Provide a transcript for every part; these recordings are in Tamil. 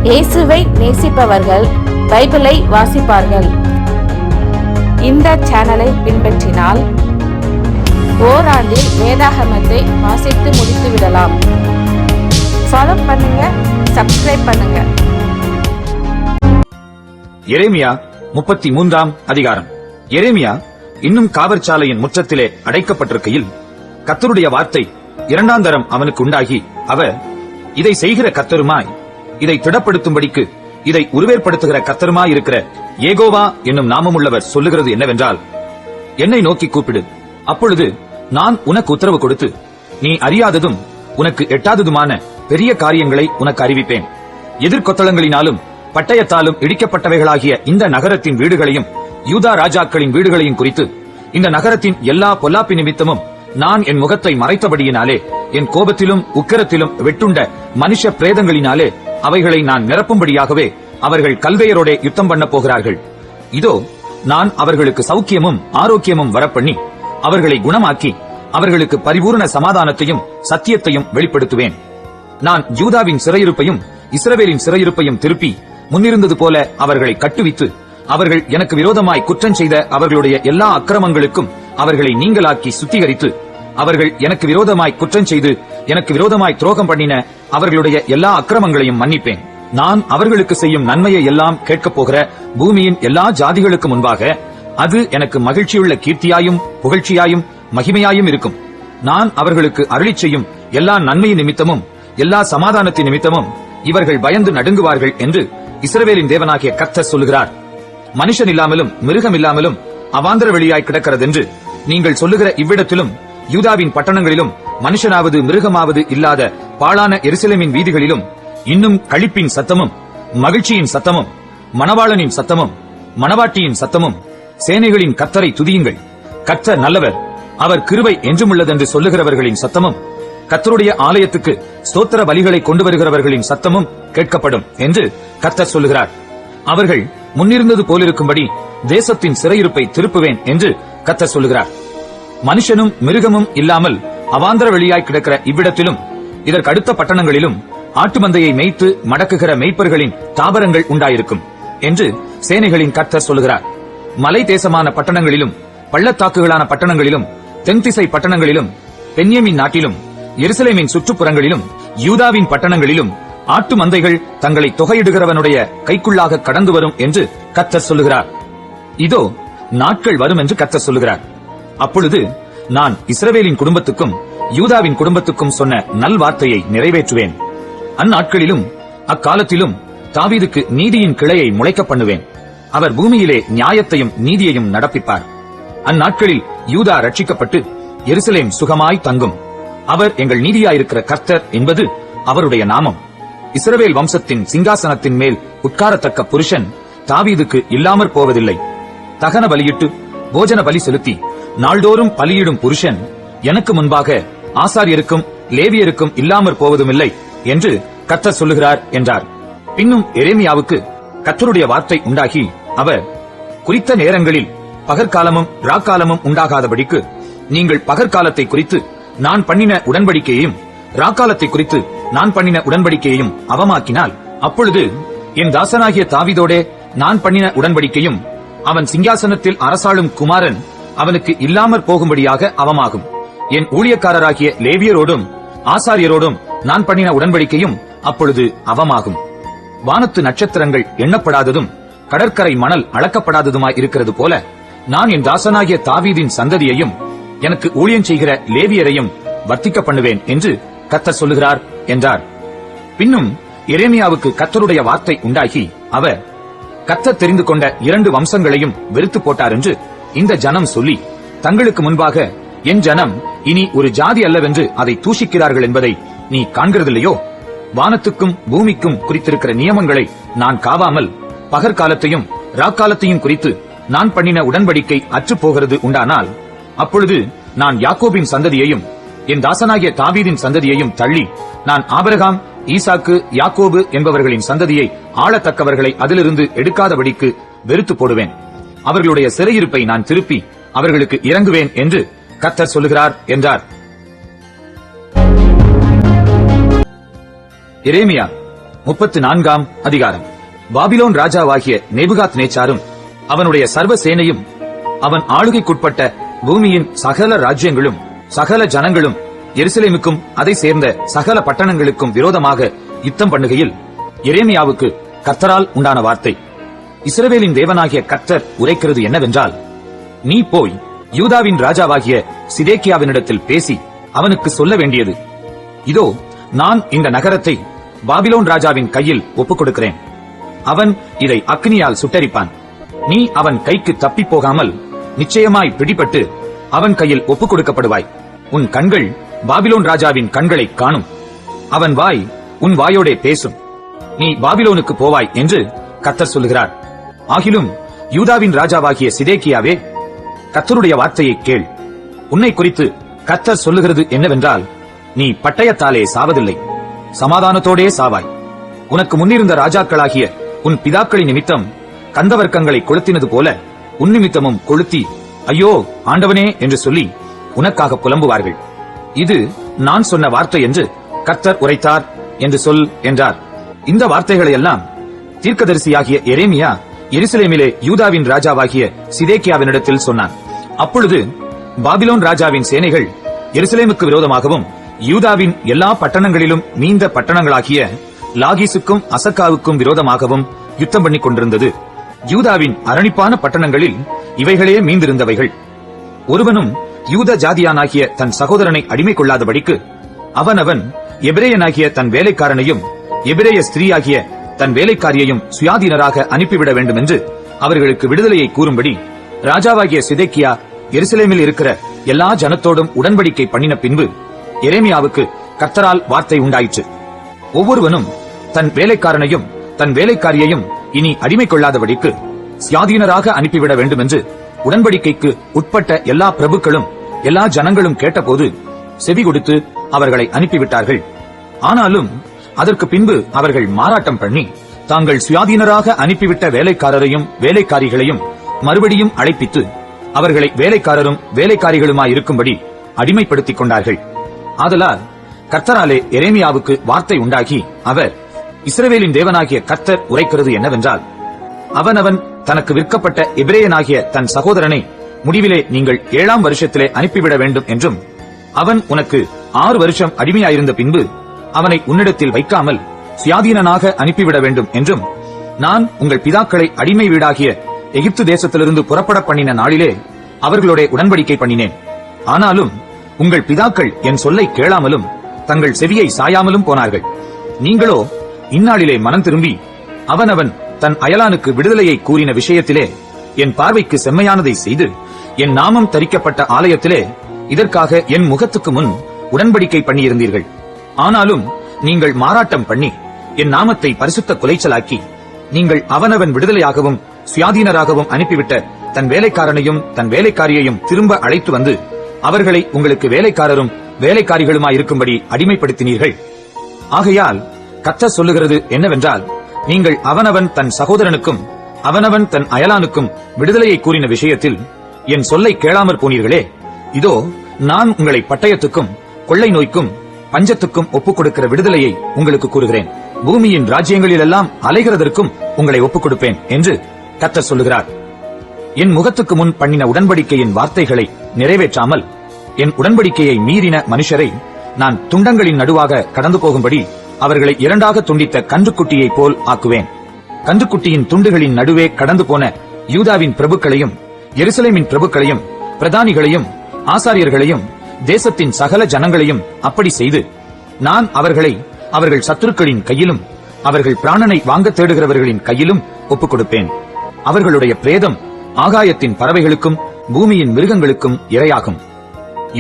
இயேசுவை நேசிப்பவர்கள் பைபிளை வாசிப்பார்கள். இந்த சேனலை பின்பற்றினால் ஓராண்டில் வேதாகமத்தை வாசித்து முடித்து விடலாம். ஃபாலோ பண்ணுங்க, சப்ஸ்கிரைப் பண்ணுங்க. எரேமியா 33ஆம் அதிகாரம். எரேமியா இன்னும் காவற்சாலையின் முற்றத்திலே அடைக்கப்பட்டிருக்கையில் கர்த்தருடைய வார்த்தை இரண்டாம் தரம் அவனுக்கு உண்டாகி, அவர் இதை செய்கிற கர்த்தருமாய், இதை திடப்படுத்தும்படிக்கு இதை உருவேற்படுத்துகிற கர்த்தருமாய் இருக்கிற யெகோவா என்னும் நாமமுள்ளவர் சொல்லுகிறது என்னவென்றால், என்னை நோக்கி கூப்பிடு, அப்பொழுது நான் உனக்கு உத்தரவு கொடுத்து நீ அறியாததும் உனக்கு எட்டாததுமான பெரிய காரியங்களை உனக்கு அறிவிப்பேன். எதிர்கொத்தளங்களினாலும் பட்டயத்தாலும் இடிக்கப்பட்டவைகளாகிய இந்த நகரத்தின் வீடுகளையும் யூதா ராஜாக்களின் வீடுகளையும் குறித்து, இந்த நகரத்தின் எல்லா பொல்லாப்பி நிமித்தமும் நான் என் முகத்தை மறைத்தபடியினாலே, என் கோபத்திலும் உக்கிரத்திலும் வெட்டுண்ட மனுஷ பிரேதங்களினாலே அவைகளை நான் நிரப்பும்படியாகவே அவர்கள் கல்தையரோட யுத்தம் பண்ண போகிறார்கள். இதோ நான் அவர்களுக்கு சௌக்கியமும் ஆரோக்கியமும் வரப்பண்ணி அவர்களை குணமாக்கி அவர்களுக்கு பரிபூர்ண சமாதானத்தையும் சத்தியத்தையும் வெளிப்படுத்துவேன். நான் யூதாவின் சிறையிருப்பையும் இஸ்ரவேலின் சிறையிருப்பையும் திருப்பி முன்னிருந்தது போல அவர்களை கட்டுவித்து, அவர்கள் எனக்கு விரோதமாய் குற்றம் செய்த அவர்களுடைய எல்லா அக்கிரமங்களுக்கும் அவர்களை நீங்களாக்கி சுத்திகரித்து, அவர்கள் எனக்கு விரோதமாய் குற்றம் செய்து எனக்கு விரோதமாய் துரோகம் பண்ணின அவர்களுடைய எல்லா அக்கிரமங்களையும் மன்னிப்பேன். நான் அவர்களுக்கு செய்யும் நன்மையை எல்லாம் கேட்கப் போகிற பூமியின் எல்லா ஜாதிகளுக்கு முன்பாக அது எனக்கு மகிழ்ச்சியுள்ள கீர்த்தியாயும் புகழ்ச்சியாயும் மகிமையாயும் இருக்கும். நான் அவர்களுக்கு அருளிச் செய்யும் எல்லா நன்மையின் நிமித்தமும் எல்லா சமாதானத்தின் நிமித்தமும் இவர்கள் பயந்து நடுங்குவார்கள் என்று இஸ்ரவேலின் தேவனாகிய கர்த்தர் சொல்லுகிறார். மனுஷன் இல்லாமலும் மிருகம் இல்லாமலும் அவாந்தர வெளியாய் கிடக்கிறதென்று நீங்கள் சொல்லுகிற இவ்விடத்திலும் யூதாவின் பட்டணங்களிலும் மனுஷனாவது மிருகமாவது இல்லாத பாழான எருசலேமின் வீதிகளிலும் இன்னும் களிப்பின் சத்தமும் மகிழ்ச்சியின் சத்தமும் மணவாளனின் சத்தமும் மணவாட்டியின் சத்தமும் சேனைகளின் கர்த்தரை துதியுங்கள், கர்த்தர் நல்லவர், அவர் கிருபை என்றுமுள்ளதென்று சொல்லுகிறவர்களின் சத்தமும், கர்த்தருடைய ஆலயத்துக்கு ஸ்தோத்திர பலிகளை கொண்டு வருகிறவர்களின் சத்தமும் கேட்கப்படும் என்று கர்த்தர் சொல்லுகிறார். அவர்கள் முன்னிருந்தது போலிருக்கும்படி தேசத்தின் சிறையிருப்பை திருப்புவேன் என்று கர்த்தர் சொல்லுகிறார். மனுஷனும் மிருகமும் இல்லாமல் அவாந்தர வெளியாய் கிடக்கிற இவ்விடத்திலும் இதற்கு அடுத்த பட்டணங்களிலும் ஆட்டு மந்தையை மேய்த்து மடக்குகிற மேய்ப்பர்களின் தாபரங்கள் உண்டாயிருக்கும் என்று சேனைகளின் கர்த்தர் சொல்லுகிறார். மலை தேசமான பட்டணங்களிலும் பள்ளத்தாக்குகளான பட்டணங்களிலும் தென்திசை பட்டணங்களிலும் பென்யமீன் நாட்டிலும் எருசலேமின் சுற்றுப்புறங்களிலும் யூதாவின் பட்டணங்களிலும் ஆட்டு மந்தைகள் தங்களை தொகையிடுகிறவனுடைய கைக்குள்ளாக கடந்து வரும் என்று கர்த்தர் சொல்லுகிறார். இதோ நாட்கள் வரும் என்று கர்த்தர் சொல்லுகிறார். அப்பொழுது நான் இஸ்ரவேலின் குடும்பத்துக்கும் யூதாவின் குடும்பத்துக்கும் சொன்ன நல்வார்த்தையை நிறைவேற்றுவேன். அந்நாட்களிலும் அக்காலத்திலும் தாவீதுக்கு நீதியின் கிளையை முளைக்க பண்ணுவேன். அவர் பூமியிலே நியாயத்தையும் நீதியையும் நடப்பிப்பார். அந்நாட்களில் யூதா ரட்சிக்கப்பட்டு எருசலேம் சுகமாய் தங்கும். அவர் எங்கள் நீதியாயிருக்கிற கர்த்தர் என்பது அவருடைய நாமம். இஸ்ரவேல் வம்சத்தின் சிங்காசனத்தின் மேல் உட்காரத்தக்க புருஷன் தாவீதுக்கு இல்லாமற் போவதில்லை. தகன பலியிட்டு போஜன பலி செலுத்தி நாள்தோறும் பலியிடும் புருஷன் எனக்கு முன்பாக ஆசாரியருக்கும் லேவியருக்கும் இல்லாமற் போவதுமில்லை என்று கர்த்தர் சொல்லுகிறார் என்றார். பின்னும் எரேமியாவுக்கு கர்த்தருடைய வார்த்தை உண்டாகி, அவர் குறித்த நேரங்களில் பகற்காலமும் ராக்காலமும் உண்டாகாதபடிக்கு நீங்கள் பகற்காலத்தை குறித்து நான் பண்ணின உடன்படிக்கையையும் ராக்காலத்தை குறித்து நான் பண்ணின உடன்படிக்கையையும் அவமாக்கினால், அப்பொழுது என் தாசனாகிய தாவீதோடே நான் பண்ணின உடன்படிக்கையும் அவன் சிங்காசனத்தில் அரசாளும் குமாரன் அவனுக்கு இல்லாமற் போகும்படியாக அவமாகும். என் ஊழியக்காரராகிய லேவியரோடும் ஆசாரியரோடும் நான் பண்ணின உடன்படிக்கையும் அப்பொழுது அவமாகும். வானத்து நட்சத்திரங்கள் எண்ணப்படாததும் கடற்கரை மணல் அளக்கப்படாததுமாய் இருக்கிறது போல, நான் என் தாசனாகிய தாவீதின் சந்ததியையும் எனக்கு ஊழியம் செய்கிற லேவியரையும் வர்த்திக்க பண்ணுவேன் என்று கர்த்தர் சொல்லுகிறார் என்றார். பின்னும் எரேமியாவுக்கு கர்த்தருடைய வார்த்தை உண்டாகி, அவர் கர்த்தர் தெரிந்து கொண்ட 2 வம்சங்களையும் வெறுத்து போட்டார் என்று இந்த ஜனம் சொல்லி, தங்களுக்கு முன்பாக என் ஜனம் இனி ஒரு ஜாதி அல்லவென்று அதை தூஷிக்கிறார்கள் என்பதை நீ காண்கிறதில்லையோ? வானத்துக்கும் பூமிக்கும் குறித்திருக்கிற நியமங்களை நான் காவாமல் பகற்காலத்தையும் ராக்காலத்தையும் குறித்து நான் பண்ணின உடன்படிக்கை அற்றுப்போகிறது உண்டானால், அப்பொழுது நான் யாக்கோபின் சந்ததியையும் என் தாசனாகிய தாவீதின் சந்ததியையும் தள்ளி, நான் ஆபிரகாம் ஈசாக்கு யாக்கோபு என்பவர்களின் சந்ததியை ஆளத்தக்கவர்களை அதிலிருந்து எடுக்காதபடிக்கு வெறுத்து போடுவேன். அவர்களுடைய சிறையிருப்பை நான் திருப்பி அவர்களுக்கு இறங்குவேன் என்று கர்த்தர் சொல்லுகிறார் என்றார். எரேமியா 34 அதிகாரம். பாபிலோன் ராஜாவாகிய நேபுகாத் நேச்சாரும் அவனுடைய சர்வ சேனையும் அவன் ஆளுகைக்குட்பட்ட பூமியின் சகல ராஜ்யங்களும் சகல ஜனங்களும் எருசலேமுக்கும் அதை சேர்ந்த சகல பட்டணங்களுக்கும் விரோதமாக யுத்தம் பண்ணுகையில் எரேமியாவுக்கு கர்த்தரால் உண்டான வார்த்தை. இஸ்ரவேலின் தேவனாகிய கர்த்தர் உரைக்கிறது என்னவென்றால், நீ போய் யூதாவின் ராஜாவாகிய சிதேக்கியாவினிடத்தில் பேசி அவனுக்கு சொல்ல வேண்டியது, இதோ நான் இந்த நகரத்தை பாபிலோன் ராஜாவின் கையில் ஒப்புக் கொடுக்கிறேன். அவன் இதை அக்னியால் சுட்டரிப்பான். நீ அவன் கைக்கு தப்பி போகாமல் நிச்சயமாய் பிடிபட்டு அவன் கையில் ஒப்புக் கொடுக்கப்படுவாய். உன் கண்கள் பாபிலோன் ராஜாவின் கண்களை காணும். அவன் வாய் உன் வாயோடே பேசும். நீ பாபிலோனுக்கு போவாய் என்று கர்த்தர் சொல்லுகிறார். ஆகிலும் யூதாவின் ராஜாவாகிய சிதேக்கியாவே, கர்த்தருடைய வார்த்தையை கேள். உன்னை குறித்து கர்த்தர் சொல்லுகிறது என்னவென்றால், நீ பட்டயத்தாலே சாவதில்லை, சமாதானத்தோடே சாவாய். உனக்கு முன்னிருந்த ராஜாக்களாகிய உன் பிதாக்களின் நிமித்தம் கந்தவர்க்கங்களை கொளுத்தினது போல உன் நிமித்தமும் கொளுத்தி, ஐயோ ஆண்டவனே என்று சொல்லி உனக்காக புலம்புவார்கள். இது நான் சொன்ன வார்த்தை என்று கர்த்தர் உரைத்தார் என்று சொல் என்றார். இந்த வார்த்தைகளை எல்லாம் தீர்க்கதரிசியாகிய எரேமியா எருசலேமிலே யூதாவின் ராஜாவாகிய சிதேக்கியாவினிடத்தில் சொன்னான். அப்பொழுது பாபிலோன் ராஜாவின் சேனைகள் எருசலேமுக்கு விரோதமாகவும் யூதாவின் எல்லா பட்டணங்களிலும் மீந்த பட்டணங்களாகிய லாகீசுக்கும் அசக்காவுக்கும் விரோதமாகவும் யுத்தம் பண்ணிக் கொண்டிருந்தது. யூதாவின் அரணிப்பான பட்டணங்களில் இவைகளே மீந்திருந்தவைகள். ஒருவனும் யூத ஜாதியானாகிய தன் சகோதரனை அடிமை கொள்ளாதபடிக்கு அவனவன் எபிரேயனாகிய தன் வேலைக்காரனையும் எபிரேய ஸ்திரீயாகிய தன் வேலைக்காரியையும் சுயாதீனராக அனுப்பிவிட வேண்டும் என்று அவர்களுக்கு விடுதலையை கூறும்படி ராஜாவாகிய சிதேக்கியா எருசலேமில் இருக்கிற எல்லா ஜனத்தோடும் உடன்படிக்கை பண்ணின பின்பு எரேமியாவுக்கு கர்த்தரால் வார்த்தை உண்டாயிற்று. ஒவ்வொருவனும் தன் வேலைக்காரனையும் தன் வேலைக்காரியையும் இனி அடிமை கொள்ளாதபடிக்கு சுயாதீனராக அனுப்பிவிட வேண்டும் என்று உடன்படிக்கைக்கு உட்பட்ட எல்லா பிரபுக்களும் எல்லா ஜனங்களும் கேட்டபோது செவி கொடுத்து அவர்களை அனுப்பிவிட்டார்கள். ஆனாலும் அதற்கு பின்பு அவர்கள் மாறாட்டம் பண்ணி தாங்கள் சுயாதீனராக அனுப்பிவிட்ட வேலைக்காரரையும் வேலைக்காரிகளையும் மறுபடியும் அழைப்பித்து அவர்களை வேலைக்காரரும் வேலைக்காரிகளுமாயிருக்கும்படி அடிமைப்படுத்திக் கொண்டார்கள். ஆதலால் கர்த்தராலே எரேமியாவுக்கு வார்த்தை உண்டாகி அவர், இஸ்ரவேலின் தேவனாகிய கர்த்தர் உரைக்கிறது என்னவென்றால், அவனவன் தனக்கு விற்கப்பட்ட எபிரேயனாகிய தன் சகோதரனை முடிவிலே நீங்கள் 7ஆம் வருஷத்திலே அனுப்பிவிட வேண்டும் என்றும், அவன் உனக்கு 6 வருஷம் அடிமையாயிருந்த பின்பு அவனை உன்னிடத்தில் வைக்காமல் சுயாதீனனாக அனுப்பிவிட வேண்டும் என்றும், நான் உங்கள் பிதாக்களை அடிமை வீடாகிய எகிப்து தேசத்திலிருந்து புறப்பட பண்ணின நாளிலே அவர்களோட உடன்படிக்கை பண்ணினேன். ஆனாலும் உங்கள் பிதாக்கள் என் சொல்லை கேளாமலும் தங்கள் செவியை சாயாமலும் போனார்கள். நீங்களோ இந்நாளிலே மனம் திரும்பி அவனவன் தன் அயலானுக்கு விடுதலையை கூறின விஷயத்திலே என் பார்வைக்கு செம்மையானதை செய்து என் நாமம் தரிக்கப்பட்ட ஆலயத்திலே இதற்காக என் முகத்துக்கு முன் உடன்படிக்கை பண்ணியிருந்தீர்கள். ஆனாலும் நீங்கள் மாறாட்டம் பண்ணி என் நாமத்தை பரிசுத்த குலைச்சலாக்கி நீங்கள் அவனவன் விடுதலையாகவும் சுயாதீனராகவும் அனுப்பிவிட்ட தன் வேலைக்காரனையும் தன் வேலைக்காரியையும் திரும்ப அழைத்து வந்து அவர்களை உங்களுக்கு வேலைக்காரரும் வேலைக்காரிகளுமாயிருக்கும்படி அடிமைப்படுத்தினீர்கள். ஆகையால் கர்த்தர் சொல்லுகிறது என்னவென்றால், நீங்கள் அவனவன் தன் சகோதரனுக்கும் அவனவன் தன் அயலானுக்கும் விடுதலையை கூறின விஷயத்தில் என் சொல்லை கேளாமற் போனீர்களே, இதோ நான் உங்களை பட்டயத்துக்கும் கொள்ளை நோய்க்கும் பஞ்சத்துக்கும் ஒப்புக் கொடுக்கிற விடுதலையை உங்களுக்கு கூறுகிறேன். பூமியின் ராஜ்யங்களிலெல்லாம் அலைகிறதற்கும் உங்களை ஒப்புக் கொடுப்பேன் என்று கர்த்தர் சொல்லுகிறார். என் முகத்துக்கு முன் பண்ணின உடன்படிக்கையின் வார்த்தைகளை நிறைவேற்றாமல் என் உடன்படிக்கையை மீறின மனுஷரை நான் துண்டங்களின் நடுவாக கடந்து போகும்படி அவர்களை 2ஆக துண்டித்த கன்றுக்குட்டியைப் போல் ஆக்குவேன். கன்றுக்குட்டியின் துண்டுகளின் நடுவே கடந்து போன யூதாவின் பிரபுக்களையும் எருசலேமின் பிரபுக்களையும் பிரதானிகளையும் ஆசாரியர்களையும் தேசத்தின் சகல ஜனங்களையும் அப்படி செய்து நான் அவர்களை அவர்கள் சத்துருக்களின் கையிலும் அவர்கள் பிராணனை வாங்க தேடுகிறவர்களின் கையிலும் ஒப்புக் கொடுப்பேன். அவர்களுடைய பிரேதம் ஆகாயத்தின் பறவைகளுக்கும் பூமியின் மிருகங்களுக்கும் இரையாகும்.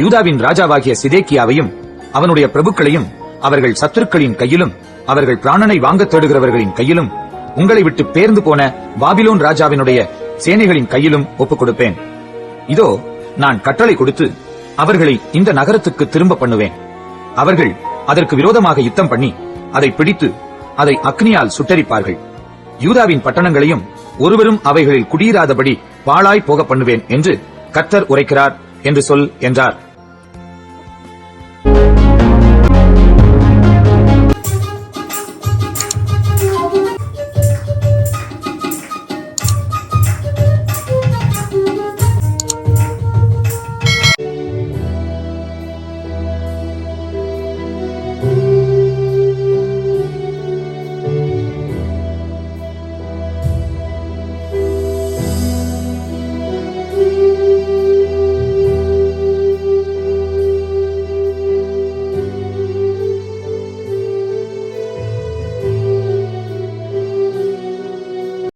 யூதாவின் ராஜாவாகிய சிதேக்கியாவையும் அவனுடைய பிரபுக்களையும் அவர்கள் சத்துருக்களின் கையிலும் அவர்கள் பிராணனை வாங்க தேடுகிறவர்களின் கையிலும் உங்களை விட்டு பேர்ந்து போன பாபிலோன் ராஜாவினுடைய சேனைகளின் கையிலும் ஒப்புக் கொடுப்பேன். இதோ நான் கட்டளை கொடுத்து அவர்களை இந்த நகரத்துக்கு திரும்ப பண்ணுவேன். அவர்கள் அதற்கு விரோதமாக யுத்தம் பண்ணி அதை பிடித்து அதை அக்னியால் சுட்டரிப்பார்கள். யூதாவின் பட்டணங்களையும் ஒருவரும் அவைகளில் குடியிராதபடி பாழாய் போக பண்ணுவேன் என்று கர்த்தர் உரைக்கிறார் என்று சொல் என்றார்.